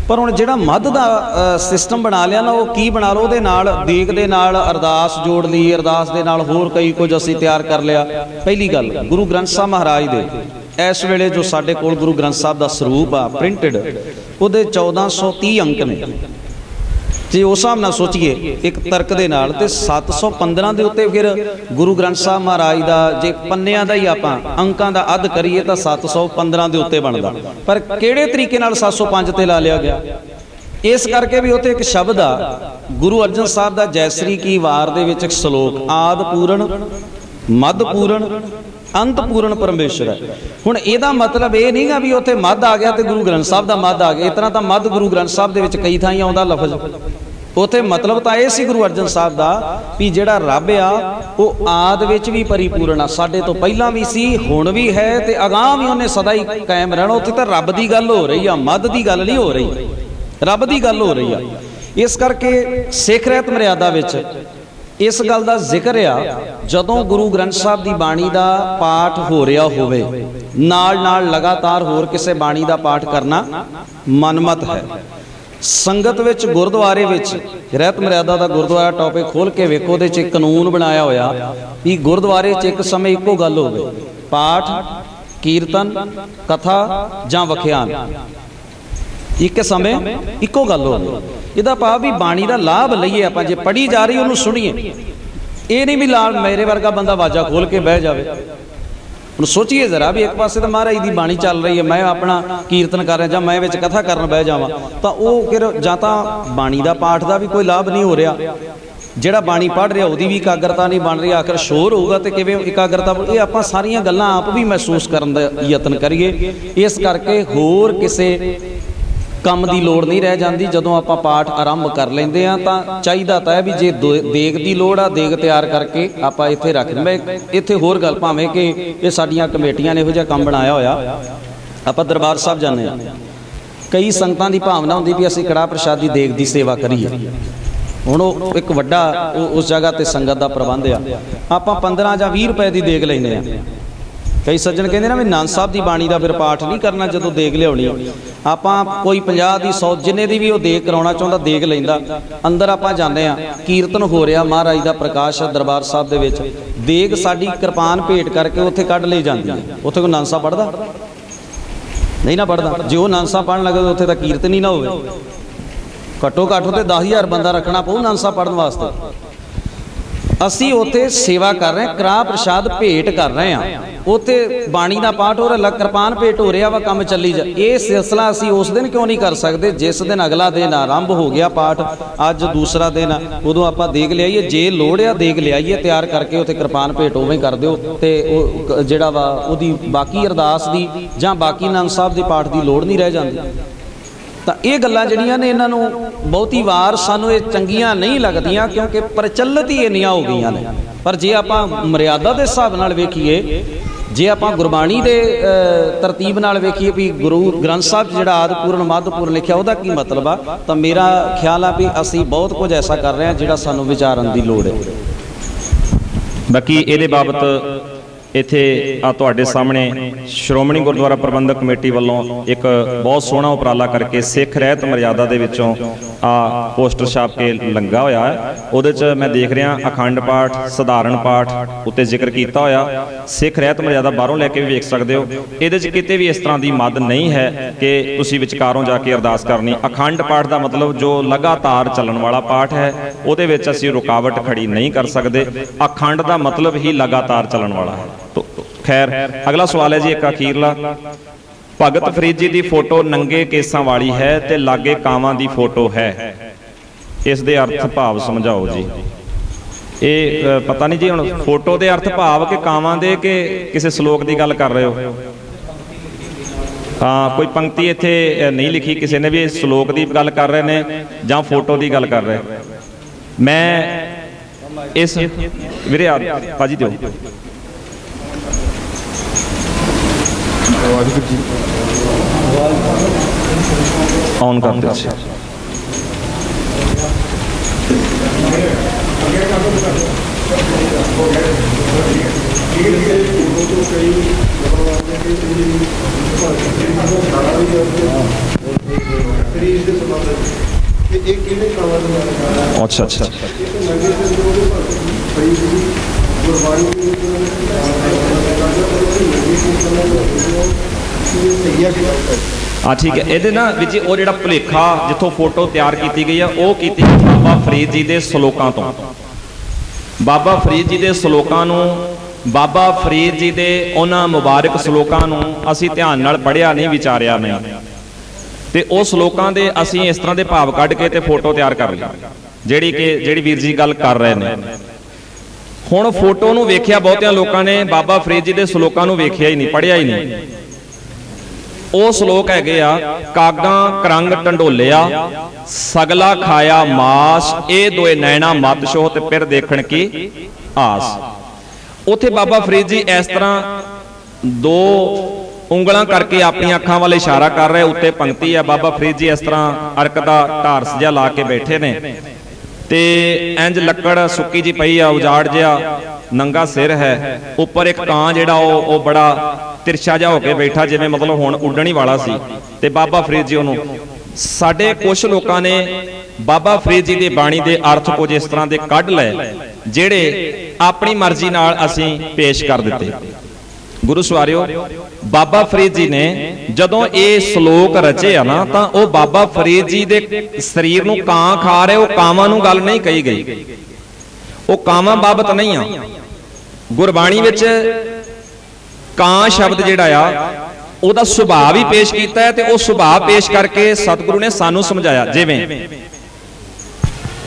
S3: ਪਰ ਹੁਣ ਜਿਹੜਾ ਮੱਧ ਦਾ ਸਿਸਟਮ ਬਣਾ ਲਿਆ ਨਾ, ਉਹ ਕੀ ਬਣਾ ਲਓ, ਉਹਦੇ ਨਾਲ ਦੇਗ ਦੇ ਨਾਲ ਅਰਦਾਸ ਜੋੜ ਲਈ, ਅਰਦਾਸ ਦੇ ਨਾਲ ਹੋਰ ਕਈ ਕੁਝ ਅਸੀਂ ਤਿਆਰ ਕਰ ਲਿਆ। ਪਹਿਲੀ ਗੱਲ, ਗੁਰੂ ਗ੍ਰੰਥ ਸਾਹਿਬ ਮਹਾਰਾਜ ਦੇ ਇਸ ਵੇਲੇ ਜੋ ਸਾਡੇ ਕੋਲ ਗੁਰੂ ਗ੍ਰੰਥ ਸਾਹਿਬ ਦਾ ਸਰੂਪ ਆ ਪ੍ਰਿੰਟਡ, ਉਹਦੇ 1430 ਅੰਕ ਨੇ। ਜੇ ਉਸ ਹਿਸਾਬ ਨਾਲ ਸੋਚੀਏ ਇੱਕ ਤਰਕ ਦੇ ਨਾਲ, ਤੇ 715 ਦੇ ਉੱਤੇ ਫਿਰ ਗੁਰੂ ਗ੍ਰੰਥ ਸਾਹਿਬ ਮਹਾਰਾਜ ਦਾ ਜੇ ਪੰਨਿਆਂ ਦਾ ਹੀ ਆਪਾਂ ਅੰਕਾਂ ਦਾ ਅੱਧ ਕਰੀਏ ਤਾਂ 715 ਦੇ ਉੱਤੇ ਬਣਦਾ। ਪਰ ਕਿਹੜੇ ਤਰੀਕੇ ਨਾਲ 705 ਤੇ ਲਾ ਲਿਆ ਗਿਆ? ਇਸ ਕਰਕੇ ਵੀ ਉੱਥੇ ਇੱਕ ਸ਼ਬਦ ਆ ਗੁਰੂ ਅਰਜਨ ਸਾਹਿਬ ਦਾ ਜੈਸਰੀ ਕੀ ਵਾਰ ਦੇ ਵਿੱਚ ਇੱਕ ਸ਼ਲੋਕ, ਆਦ ਪੂਰਨ ਮੱਧ ਪੂਰਨ ਅੰਤ ਪੂਰਨ ਪਰਮੇਸ਼ਰ ਹੈ। ਹੁਣ ਇਹਦਾ ਮਤਲਬ ਇਹ ਨਹੀਂਗਾ ਵੀ ਉੱਥੇ ਮੱਧ ਆ ਗਿਆ ਤੇ ਗੁਰੂ ਗ੍ਰੰਥ ਸਾਹਿਬ ਦਾ ਮੱਧ ਆ ਗਿਆ। ਇਸ ਤਰ੍ਹਾਂ ਤਾਂ ਮੱਧ ਗੁਰੂ ਗ੍ਰੰਥ ਸਾਹਿਬ ਦੇ ਵਿੱਚ ਕਈ ਥਾਈਂ ਆਉਂਦਾ ਲਫ਼ਜ਼, ਉੱਥੇ ਮਤਲਬ ਤਾਂ ਇਹ ਸੀ ਗੁਰੂ ਅਰਜਨ ਸਾਹਿਬ ਦਾ ਵੀ ਜਿਹੜਾ ਰੱਬ ਆ ਉਹ ਆਦ ਵਿੱਚ ਵੀ ਪਰਿਪੂਰਨ ਆ, ਸਾਡੇ ਤੋਂ ਪਹਿਲਾਂ ਵੀ ਸੀ, ਹੁਣ ਵੀ ਹੈ ਤੇ ਅਗਾਂਹ ਵੀ ਉਹਨੇ ਸਦਾ ਹੀ ਕਾਇਮ ਰਹਿਣਾ। ਉੱਥੇ ਤਾਂ ਰੱਬ ਦੀ ਗੱਲ ਹੋ ਰਹੀ ਆ, ਮੱਧ ਦੀ ਗੱਲ ਨਹੀਂ ਹੋ ਰਹੀ, ਰੱਬ ਦੀ ਗੱਲ ਹੋ ਰਹੀ ਆ। ਇਸ ਕਰਕੇ ਸਿੱਖ ਰਹਿਤ ਮਰਿਆਦਾ ਵਿੱਚ ਇਸ ਗੱਲ ਦਾ ਜ਼ਿਕਰ ਆ, ਜਦੋਂ ਗੁਰੂ ਗ੍ਰੰਥ ਸਾਹਿਬ ਦੀ ਬਾਣੀ ਦਾ ਪਾਠ ਹੋ ਰਿਹਾ ਹੋਵੇ, ਨਾਲ ਨਾਲ ਲਗਾਤਾਰ ਹੋਰ ਕਿਸੇ ਬਾਣੀ ਦਾ ਪਾਠ ਕਰਨਾ ਮਨਮਤ ਹੈ। ਸੰਗਤ ਵਿੱਚ ਗੁਰਦੁਆਰੇ ਵਿੱਚ ਰਹਿਤ ਮਰਿਆਦਾ ਦਾ ਗੁਰਦੁਆਰਾ ਟੌਪਿਕ ਖੋਲ ਕੇ ਵੇਖੋ, ਉਹਦੇ 'ਚ ਇੱਕ ਕਾਨੂੰਨ ਬਣਾਇਆ ਹੋਇਆ ਵੀ ਗੁਰਦੁਆਰੇ 'ਚ ਇੱਕ ਸਮੇਂ ਇੱਕੋ ਗੱਲ ਹੋਵੇ, ਪਾਠ, ਕੀਰਤਨ, ਕਥਾ ਜਾਂ ਵਖਿਆਨ, ਇੱਕ ਸਮੇਂ ਇੱਕੋ ਗੱਲ ਹੋਵੇ। ਇਹਦਾ ਭਾਵ ਵੀ ਬਾਣੀ ਦਾ ਲਾਭ ਲਈਏ ਆਪਾਂ, ਜੇ ਪੜ੍ਹੀ ਜਾ ਰਹੀ ਉਹਨੂੰ ਸੁਣੀਏ। ਇਹ ਨਹੀਂ ਵੀ ਲਾਲ ਮੇਰੇ ਵਰਗਾ ਬੰਦਾ ਵਾਜਾ ਖੋਲ ਕੇ ਬਹਿ ਜਾਵੇ। ਹੁਣ ਸੋਚੀਏ ਜ਼ਰਾ ਵੀ ਇੱਕ ਪਾਸੇ ਤਾਂ ਮਹਾਰਾਜ ਦੀ ਬਾਣੀ ਚੱਲ ਰਹੀ ਹੈ, ਮੈਂ ਆਪਣਾ ਕੀਰਤਨ ਕਰ ਰਿਹਾ ਜਾਂ ਮੈਂ ਵਿੱਚ ਕਥਾ ਕਰਨ ਬਹਿ ਜਾਵਾਂ, ਤਾਂ ਉਹ ਫਿਰ ਜਾਂ ਤਾਂ ਬਾਣੀ ਦਾ ਪਾਠ ਦਾ ਵੀ ਕੋਈ ਲਾਭ ਨਹੀਂ ਹੋ ਰਿਹਾ, ਜਿਹੜਾ ਬਾਣੀ ਪੜ੍ਹ ਰਿਹਾ ਉਹਦੀ ਵੀ ਇਕਾਗਰਤਾ ਨਹੀਂ ਬਣ ਰਹੀ, ਆਖਰ ਸ਼ੋਰ ਹੋਊਗਾ ਤੇ ਕਿਵੇਂ ਇਕਾਗਰਤਾ। ਇਹ ਆਪਾਂ ਸਾਰੀਆਂ ਗੱਲਾਂ ਆਪ ਵੀ ਮਹਿਸੂਸ ਕਰਨ ਦਾ ਯਤਨ ਕਰੀਏ। ਇਸ ਕਰਕੇ ਹੋਰ ਕਿਸੇ ਕੰਮ ਦੀ ਲੋੜ ਨਹੀਂ ਰਹਿ ਜਾਂਦੀ। ਜਦੋਂ ਆਪਾਂ ਪਾਠ ਆਰੰਭ ਕਰ ਲੈਂਦੇ ਆ ਤਾਂ ਚਾਹੀਦਾ ਤਾਂ ਹੈ ਵੀ ਜੇ ਦੇਗ ਦੀ ਲੋੜ ਆ, ਦੇਗ ਤਿਆਰ ਕਰਕੇ ਆਪਾਂ ਇੱਥੇ ਰੱਖ ਮੈਂ ਇੱਥੇ ਹੋਰ ਗੱਲ, ਭਾਵੇਂ ਕਿ ਇਹ ਸਾਡੀਆਂ ਕਮੇਟੀਆਂ ਨੇ ਇਹੋ ਜਿਹਾ ਕੰਮ ਬਣਾਇਆ ਹੋਇਆ, ਆਪਾਂ ਦਰਬਾਰ ਸਾਹਿਬ ਜਾਂਦੇ ਆ, ਕਈ ਸੰਗਤਾਂ ਦੀ ਭਾਵਨਾ ਹੁੰਦੀ ਵੀ ਅਸੀਂ ਕੜਾਹ ਪ੍ਰਸ਼ਾਦੀ ਦੇਗ ਦੀ ਸੇਵਾ ਕਰੀਏ। ਹੁਣ ਉਹ ਇੱਕ ਵੱਡਾ ਉਸ ਜਗ੍ਹਾ ਤੇ ਸੰਗਤ ਦਾ ਪ੍ਰਬੰਧ ਆ, ਆਪਾਂ 15 ਜਾਂ 20 ਰੁਪਏ ਦੀ ਦੇਗ ਲੈਂਦੇ ਆ। ਕਈ ਸੱਜਣ ਕਹਿੰਦੇ ਨਾ ਵੀ ਆਨੰਦ ਸਾਹਿਬ ਦੀ ਬਾਣੀ ਦਾ ਫਿਰ ਪਾਠ ਨਹੀਂ ਕਰਨਾ ਜਦੋਂ ਦੇਗ ਲਿਆਉਣੀ, ਆਪਾਂ ਕੋਈ 50 ਦੀ 100 ਜਿੰਨੇ ਦੀ ਵੀ ਉਹ ਦੇਗ ਕਰਾਉਣਾ ਚਾਹੁੰਦਾ ਦੇਗ ਲੈਂਦਾ। ਅੰਦਰ ਆਪਾਂ ਜਾਂਦੇ ਆ, ਕੀਰਤਨ ਹੋ ਰਿਹਾ, ਮਹਾਰਾਜ ਦਾ ਪ੍ਰਕਾਸ਼ ਦਰਬਾਰ ਸਾਹਿਬ ਦੇ ਵਿੱਚ, ਦੇਗ ਸਾਡੀ ਕਿਰਪਾਨ ਭੇਟ ਕਰਕੇ ਉੱਥੇ ਕੱਢ ਲਈ ਜਾਂਦੀ ਹੈ। ਉੱਥੇ ਕੋਈ ਆਨੰਦ ਸਾਹਿਬ ਪੜ੍ਹਦਾ ਨਹੀਂ ਨਾ ਪੜ੍ਹਦਾ। ਜੇ ਉਹ ਆਨੰਦ ਸਾਹਿਬ ਪੜ੍ਹਨ ਲੱਗੇ ਤਾਂ ਉੱਥੇ ਤਾਂ ਕੀਰਤਨ ਹੀ ਨਾ ਹੋਵੇ। ਘੱਟੋ ਘੱਟ ਉੱਥੇ 10,000 ਬੰਦਾ ਰੱਖਣਾ ਪਊ ਆਨੰਦ ਸਾਹਿਬ ਪੜ੍ਹਨ ਵਾਸਤੇ। ਅਸੀਂ ਉੱਥੇ ਸੇਵਾ ਕਰ ਰਹੇ, ਕੜਾਹ ਪ੍ਰਸ਼ਾਦ ਭੇਟ ਕਰ ਰਹੇ ਹਾਂ, ਉੱਥੇ ਬਾਣੀ ਦਾ ਪਾਠ ਹੋ ਰਿਹਾ, ਕਿਰਪਾਨ ਭੇਟ ਹੋ ਰਿਹਾ ਵਾ, ਕੰਮ ਚੱਲੀ ਜਾ। ਇਹ ਸਿਲਸਿਲਾ ਅਸੀਂ ਉਸ ਦਿਨ ਕਿਉਂ ਨਹੀਂ ਕਰ ਸਕਦੇ ਜਿਸ ਦਿਨ ਅਗਲਾ ਦਿਨ ਆਰੰਭ ਹੋ ਗਿਆ ਪਾਠ, ਅੱਜ ਦੂਸਰਾ ਦਿਨ ਆ, ਉਦੋਂ ਆਪਾਂ ਦੇਗ ਲਿਆਈਏ। ਜੇ ਲੋੜ ਆ ਦੇਗ ਲਿਆਈਏ ਤਿਆਰ ਕਰਕੇ, ਉੱਥੇ ਕਿਰਪਾਨ ਭੇਟ ਉਵੇਂ ਕਰ ਦਿਓ ਤੇ ਉਹ ਜਿਹੜਾ ਵਾ ਉਹਦੀ ਬਾਕੀ ਅਰਦਾਸ ਦੀ ਜਾਂ ਬਾਕੀ ਆਨੰਦ ਸਾਹਿਬ ਦੇ ਪਾਠ ਦੀ ਲੋੜ ਨਹੀਂ ਰਹਿ ਜਾਂਦੀ। ਤਾਂ ਇਹ ਗੱਲਾਂ ਜਿਹੜੀਆਂ ਨੇ ਇਹਨਾਂ ਨੂੰ ਬਹੁਤੀ ਵਾਰ ਸਾਨੂੰ ਇਹ ਚੰਗੀਆਂ ਨਹੀਂ ਲੱਗਦੀਆਂ, ਕਿਉਂਕਿ ਪ੍ਰਚਲਿਤ ਹੀ ਇੰਨੀਆਂ ਹੋ ਗਈਆਂ ਨੇ। ਪਰ ਜੇ ਆਪਾਂ ਮਰਿਆਦਾ ਦੇ ਹਿਸਾਬ ਨਾਲ ਵੇਖੀਏ, ਜੇ ਆਪਾਂ ਗੁਰਬਾਣੀ ਦੇ ਤਰਤੀਬ ਨਾਲ ਵੇਖੀਏ ਵੀ ਗੁਰੂ ਗ੍ਰੰਥ ਸਾਹਿਬ ਜਿਹੜਾ ਆਦਿ ਪੂਰਨ ਮੱਧ ਪੂਰਨ ਲਿਖਿਆ ਉਹਦਾ ਕੀ ਮਤਲਬ ਆ, ਤਾਂ ਮੇਰਾ ਖਿਆਲ ਆ ਵੀ ਅਸੀਂ ਬਹੁਤ ਕੁਝ ਐਸਾ ਕਰ ਰਹੇ ਹਾਂ ਜਿਹੜਾ ਸਾਨੂੰ ਵਿਚਾਰਨ ਦੀ ਲੋੜ ਹੈ।
S2: ਬਾਕੀ ਇਹਦੇ ਬਾਬਤ ਇੱਥੇ ਆ ਤੁਹਾਡੇ ਸਾਹਮਣੇ ਸ਼੍ਰੋਮਣੀ ਗੁਰਦੁਆਰਾ ਪ੍ਰਬੰਧਕ ਕਮੇਟੀ ਵੱਲੋਂ ਇੱਕ ਬਹੁਤ ਸੋਹਣਾ ਉਪਰਾਲਾ ਕਰਕੇ ਸਿੱਖ ਰਹਿਤ ਮਰਿਆਦਾ ਦੇ ਵਿੱਚੋਂ ਆ ਪੋਸਟਰ ਛਾਪ ਕੇ ਲੰਗਾ ਹੋਇਆ ਹੈ। ਉਹਦੇ 'ਚ ਮੈਂ ਦੇਖ ਰਿਹਾ ਅਖੰਡ ਪਾਠ, ਸਧਾਰਨ ਪਾਠ ਉੱਤੇ ਜ਼ਿਕਰ ਕੀਤਾ ਹੋਇਆ। ਸਿੱਖ ਰਹਿਤ ਮਰਿਆਦਾ ਬਾਹਰੋਂ ਲੈ ਕੇ ਵੀ ਵੇਖ ਸਕਦੇ ਹੋ। ਇਹਦੇ 'ਚ ਕਿਤੇ ਵੀ ਇਸ ਤਰ੍ਹਾਂ ਦੀ ਮੱਦ ਨਹੀਂ ਹੈ ਕਿ ਤੁਸੀਂ ਵਿਚਕਾਰੋਂ ਜਾ ਕੇ ਅਰਦਾਸ ਕਰਨੀ। ਅਖੰਡ ਪਾਠ ਦਾ ਮਤਲਬ ਜੋ ਲਗਾਤਾਰ ਚੱਲਣ ਵਾਲਾ ਪਾਠ ਹੈ, ਉਹਦੇ ਵਿੱਚ ਅਸੀਂ ਰੁਕਾਵਟ ਖੜੀ ਨਹੀਂ ਕਰ ਸਕਦੇ। ਅਖੰਡ ਦਾ ਮਤਲਬ ਹੀ ਲਗਾਤਾਰ ਚੱਲਣ ਵਾਲਾ ਹੈ। ਖੈਰ, ਅਗਲਾ ਸਵਾਲ ਹੈ ਜੀ ਇੱਕ ਅਖੀਰਲਾ। ਭਗਤ ਫਰੀਦ ਜੀ ਦੀ ਫੋਟੋ ਨੰਗੇ ਕੇਸਾਂ ਵਾਲੀ ਹੈ ਤੇ ਲਾਗੇ ਕਾਵਾਂ ਦੀ ਫੋਟੋ ਹੈ, ਇਸ ਦੇ ਅਰਥ ਭਾਵ ਸਮਝਾਓ ਜੀ। ਇਹ ਪਤਾ ਨਹੀਂ ਜੀ ਹੁਣ ਫੋਟੋ ਦੇ ਅਰਥ ਭਾਵ ਕਿ ਕਾਵਾਂ ਦੇ ਕਿ ਕਿਸੇ ਸ਼ਲੋਕ ਦੀ ਗੱਲ ਕਰ ਰਹੇ ਹੋ? ਕੋਈ ਪੰਕਤੀ ਇੱਥੇ ਨਹੀਂ ਲਿਖੀ ਕਿਸੇ ਨੇ ਵੀ ਇਹ ਸ਼ਲੋਕ ਦੀ ਗੱਲ ਕਰ ਰਹੇ ਨੇ ਜਾਂ ਫੋਟੋ ਦੀ ਗੱਲ ਕਰ ਰਹੇ। ਮੈਂ इस वीरे भाजी दो ऑन कर दो। अच्छा अच्छा हाँ ठीक है। ये ना विच वो जिहड़ा भुलेखा जिथों फोटो तैयार की गई है वो की बाबा फरीद जी के सलोकां तो। बाबा फरीद जी के सलोकां नूं बाबा फरीद जी के उन्हां मुबारक सलोकां नूं असीं ध्यान नाल पढ़िया नहीं विचारिया नहीं ते उह सलोकां दे असीं इस तरह के भाव कढ के ते फोटो तैयार कर ली ਜਿਹੜੀ ਵੀਰ ਜੀ ਗੱਲ ਕਰ ਰਹੇ ਨੇ। ਹੁਣ फोटो ਨੂੰ ਵੇਖਿਆ ਬਹੁਤਿਆਂ ਲੋਕਾਂ ਨੇ बाबा फरीद जी ਦੇ ਸਲੋਕਾਂ ਨੂੰ ਵੇਖਿਆ ਹੀ ਨਹੀਂ ਪੜ੍ਹਿਆ ਹੀ ਨਹੀਂ। ਉਹ ਸ਼ਲੋਕ ਹੈਗੇ ਆ ਕਾਗਾਂ ਕਰੰਗ ਢੰਡੋਲਿਆ ਸਗਲਾ ਖਾਇਆ ਮਾਸ ਇਹ ਦੋਏ ਨੈਣਾ ਮਤ ਛੋਹ ਤੇ ਫਿਰ ਦੇਖਣ ਕੀ ਆਸ। ਉੱਥੇ बाबा फरीद जी इस तरह दो ਉਂਗਲਾਂ करके अपनी अखां वाले इशारा कर रहे। उत्ते पंक्ति है बाबा फरीद जी इस तरह अरक दा ढारस जिहा ला के बैठे ने ते इंज लकड़ सुक्की जी पई आ उजाड़ जिहा नंगा सिर है। उपर एक कां जिहड़ा वो बड़ा तिरछा जिहा होके बैठा जिवें मतलब हुण उड्डण ही वाला सी। ते बाबा फरीद जी उहनूं साडे कुछ लोकां ने बाबा फरीद जी दी बाणी दे अर्थ कुछ इस तरह दे कढ लए जिहड़े अपनी मर्जी नाल असीं पेश कर दित्ते। गुरु सवारियो बाबा फरीद जी ने जदों ये सलोक रचे है ना तो वह बाबा फरीद जी दे शरीर नूं कां खा रहे वो कावां नूं गल नहीं कही गई वो कावां बाबत नहीं आ। गुरबाणी विच कां शब्द जिहड़ा आ उहदा सुभाव भी पेश कीता है ते वो सुभाव पेश करके सतगुरु ने सानू समझाया। जिवें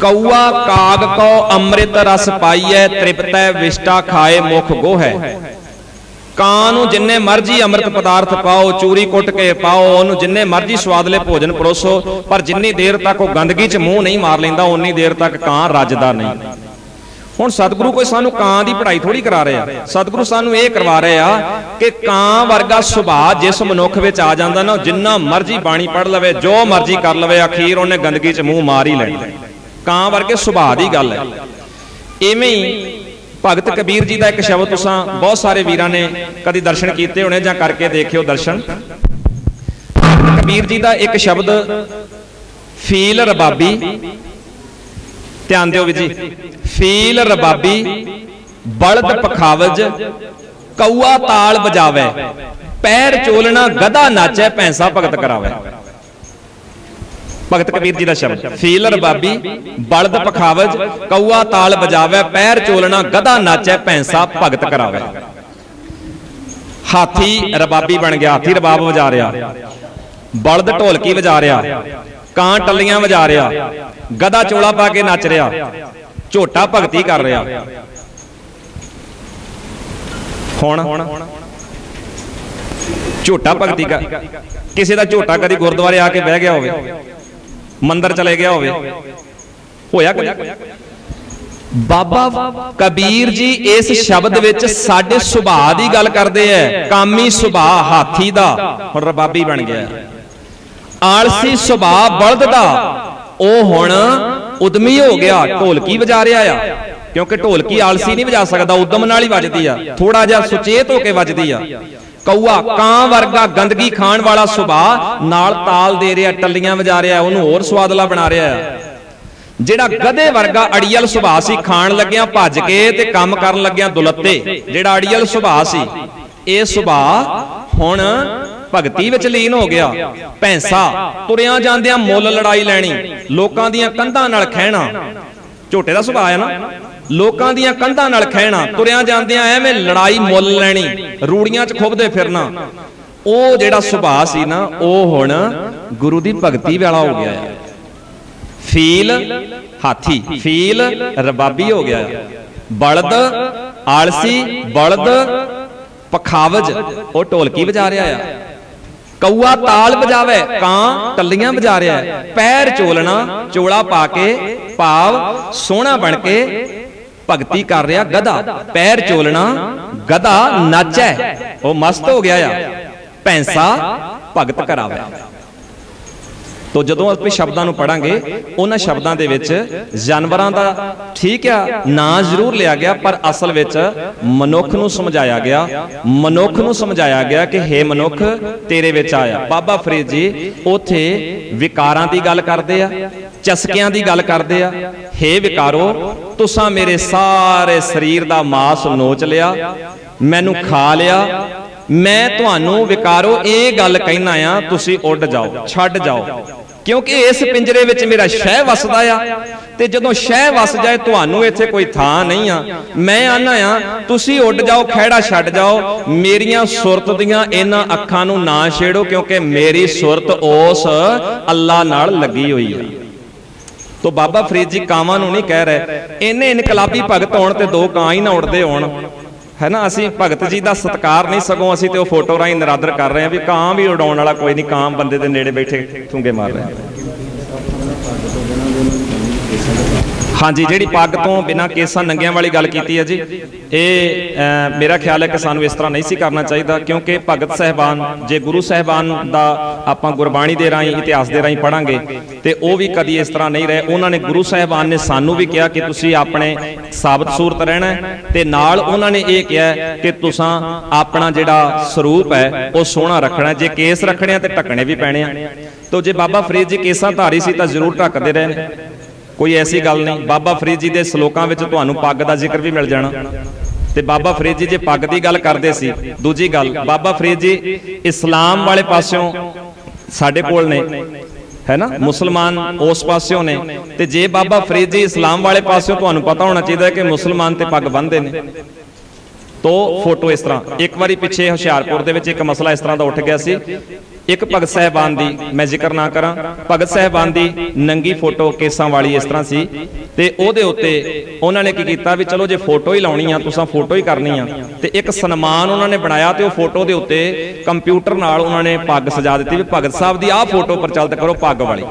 S2: कौआ काग को अमृत रस पाईए तृप्तै विष्टा खाए मुख गोह। कां नूं जिन्ने मर्जी अमृत पदार्थ पाओ चूरी कुट के पाओ उन्होंने जिन्ने मर्जी स्वादले भोजन परोसो पर जिन्नी देर तक वह गंदगी च मूँह नहीं मार लेंदा उन्नी देर तक कां रजदा नहीं। हुण सतगुरु कोई सानू कां दी पढ़ाई थोड़ी करा रहे हैं। सतगुरु सानू ये करवा रहे हैं कि कां वर्गा सुभाव जिस मनुख विच आ जांदा ना जिन्ना मर्जी बाणी पढ़ लवे जो मर्जी कर लवे अखीर उन्हें गंदगी च मूँह मार ही लैणा। कां वर्गे सुभाव की गल है। इवें ही भगत कबीर जी का एक शब्द तुसां बहुत सारे वीरां ने कभी दर्शन किए होने जां करके देखियो दर्शन। कबीर जी का एक शब्द फील रबाबी ध्यान दिओ जी फील रबाबी बलद पखावज कौआ ताल बजावे पैर चोलना गधा नाचे भैंसा भगत करावे। भगत कबीर जी का शब्द फील रबाबी बलद पखावज कौआ ताल बजावे पैर चोलना गधा नाचे भैंसा भगत करावे। हाथी रबाबी बन गया हाथी रबाब बजा रहा बलद ढोलकी बजा रहा कां टलियां बजा रहा गधा चोला पा के नच रहा झोटा भगती कर रहा। हुण झोटा भगती कर किसी का झोटा कभी गुरुद्वारे आके बह गया होवे मंदिर चले गया होया बाबा कबीर जी इस शब्द विच साडे सुभाव की गल करते हैं। कामी सुभाव हाथी दा हुण रबाबी बन गया। आलसी सुभाव बलद दा ओ हुण उद्यमी हो गया ढोलकी बजा रहा है क्योंकि ढोलकी आलसी नहीं बजा सकता उद्यम नाल ही वजदी आ थोड़ा जिहा सुचेत होके वजदी आ। कौआ कां वर्गा गंदगी खाण वाला सुभाव नाल ताल दे रहा टलियां बजा रहा उन्होंने होर स्वादला बना रहा। जिहड़ा गधे वर्गा अड़ियल सुभाव सी खाण लग्गिया भज के ते काम करन लग्गिया दुलत्ते जिहड़ा अड़ियल सुभाव सी ये सुभाव हुण भगती विच लीन हो गया। भैंसा तुरियां जांदियां मुल लड़ाई लैनी लोकां दीयां कंधां नाल खैणा झोटे दा सुभाव है ना लोकां दीयां कंधां नाल खैणा तुरियां जांदियां एवें लड़ाई मुल लैनी रूड़ियां च खुबदे फिरना ओ जिहड़ा सुभाव सी ना ओ हुण गुरु दी भगती वाला हो गया है। फील हाथी फील रबाबी हो गया बलद आलसी बलद पखावज वो ढोलकी बजा रहा है। कौआ ताल बजावे कां टलियां बजा रहा है। पैर चोलना चोला पा के भाव सोहना बन के भगती कर रहा गधा, पैर चोलना गधा नाचै, वो मस्त हो गया आ, भैंसा भगत करावे। तो जदों अपने शब्दां नूं पढ़ांगे उन्हां शब्दां दे विच जानवरां दा ठीक आ नां जरूर लिया गया, पर असल विच मनुख नूं समझाया गया, मनुख नूं समझाया गया कि हे मनुख तेरे विच आया। बाबा फरीद जी उत्थे विकारां दी गल करदे आ, चसकियां दी गल करदे आ। हे विकारो तुसां मेरे सारे शरीर दा मास नोच लिया, मैनू खा लिया, मैं तुहानू विकारो ये गल कहना आ तुसी उड़ जाओ, छड्ड जाओ, क्योंकि इस पिंजरे विच मेरा शह वसदा आ, ते जदों शह वस जाए तुहानू इत्थे कोई थां नहीं आ। मैं आना आ तुसी उड़ जाओ, खैड़ा छड्ड जाओ, मेरियां सुरत दियां इन्हां अखां नू ना छेड़ो, क्योंकि मेरी सुरत उस अल्लाह नाल लगी हुई है। तो बाबा फरीद जी कावां नू नहीं कह रहे, इन्हें इनकलाबी भगत होण ते दो कां ही ना उड़दे होण, है ना। असी भगत जी का सत्कार नहीं, सगों असी तो फोटो राही निरादर कर रहे हैं भी कां भी उड़ाउण वाला कोई नहीं, कां बंदे दे नेड़े बैठे ठूंगे मार रहे हैं। हाँ जी, जी पग तो बिना केसा नंगियां वाली गल की है जी, ये मेरा ख्याल है कि सानू इस तरह नहीं सी करना चाहिए, क्योंकि भगत साहबान जे गुरु साहबान का आपां गुरबाणी दे राही इतिहास दे राही पढ़ांगे तो वह भी कभी इस तरह नहीं रहे। उन्होंने गुरु साहबान ने सानू भी कहा कि तुसी अपने साबत सूरत रहना है, ते नाल उन्होंने ये कहा कि तुसां अपना जिहड़ा स्वरूप है वह सोहना रखना है, जे केस रखने तो ढकने भी पैने। तो जे बाबा फरीद जी केसां धारी सी तां जरूर ढकदे रहे, कोई ऐसी गल नहीं। बाबा फरीद जी के सलोकां विच तुहानू पग का जिक्र भी मिल जाना। ते बाबा फरीद जी जे पग की गल करते सी, दूजी गल बाबा फरीद जी इस्लाम वाले पासों साडे कोल ने, है ना, मुसलमान उस पासों ने, ते जे बाबा फरीद जी इस्लाम वाले पासों तुहानू पता होना चाहिए कि मुसलमान ते पग बन्नदे ने। तो फोटो इस तरह एक बारी पिछे हुशियारपुर दे विच एक मसला इस तरह का उठ गया सी, एक भगत साहबान दी मैं जिक्र ना करा, भगत साहबान दी नंगी फोटो केसां वाली इस तरह सी, ते ओहदे उत्ते उन्होंने की कीता भी चलो जे फोटो ही लाउणी आ तुसां फोटो ही करनी आ, ते एक सन्मान उन्होंने बनाया, ते फोटो दे उत्ते कंप्यूटर नाल उन्होंने पग सजा दी भी भगत साहब दी आ फोटो प्रचलित करो पग वाली,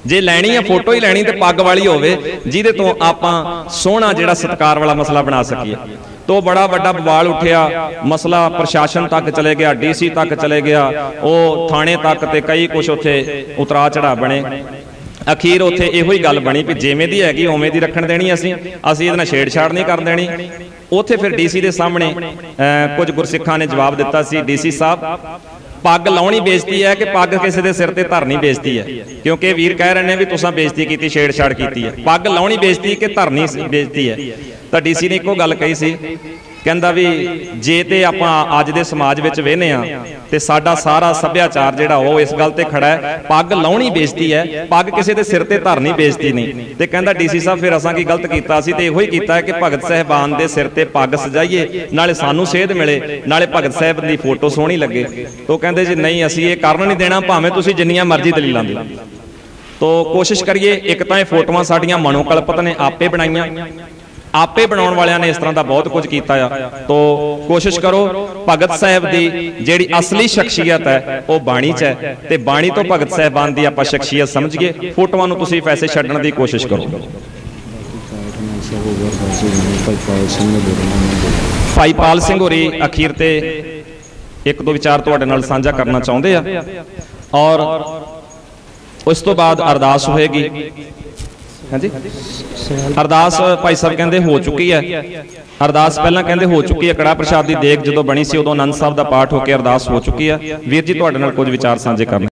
S2: जे लैनी है फोटो ही लैनी तो पग वाली होवे जिहदे तो आपां सोहना जिहड़ा सत्कार वाला मसला बना सकीए। तो बड़ा बड़ा बवाल उठिया, मसला प्रशासन तक चले गया, डीसी तक चले गया, वो थाने तक, ते कई कुछ उत्थे उतरा चढ़ा बने। अखीर उत्थे इहो ही गल बनी भी जिवें दी हैगी उवें दी रखण देनी, असीं इहदे नाल छेड़छाड़ नहीं कर देनी। उत्थे फिर डीसी दे सामने कुछ गुरसिखां ने जवाब दिता सी, डीसी साहब पग लाउणी बेइज्जती है कि पग किसी के सिर ते धरनी बेइज्जती है, क्योंकि वीर कह रहे हैं भी तुसां बेइज्जती की, छेड़छाड़ की है, पग लाउणी बेइज्जती कि धरनी बेइज्जती है। तो डीसी ने एको गल कही सी, कहंदा भी जे ते आपां अज दे समाज विच वेहने आ ते साडा सारा सभ्याचार जिहड़ा वो इस गल ते खड़ा है, पग लाउणी बेइज्जती है, पग किसी के सिर ते धरनी बेइज्जती नहीं। ते कहंदा डीसी साहब फिर असां की गलत कीता सी, ते इहो ही कीता है कि भगत साहबान दे सिर ते पग सजाइए, नाले सानू सेध मिले, नाले भगत साहब दी फोटो सोहनी लगे। तो कहंदे जी नहीं असीं ये करन नहीं देना, भावें तुसीं जिन्नियां मर्जी दलीलां दे। तो कोशिश करिए, एक तां ये फोटोआं साडीआं मनोकल्पत ने, आपे बनाईआं, आपे बनाने वाले ने इस तरह का बहुत कुछ किया। तो कोशिश करो भगत साहब की जिहड़ी असली शख्सियत है वह बाणी च है, ते बाणी तो भगत साहबान की आपां शख्सियत समझिए, फोटोआं नूं तुसीं वैसे छड्डण की कोशिश करो। भाई पाल सिंह होरी अखीर ते एक दो विचार तुहाडे नाल साझा करना चाहुंदे आ, और उस तो बाद अरदास होएगी। हाँ जी, अरदास भाई साहब कहते हो चुकी है, अरदास पहला कहते हो चुकी है, कड़ा प्रसाद की देग जो बनी सी उदों आनंद साहब का पाठ होकर अरदास हो चुकी है। वीर जी तुहाडे नाल कुछ विचार साझे करने।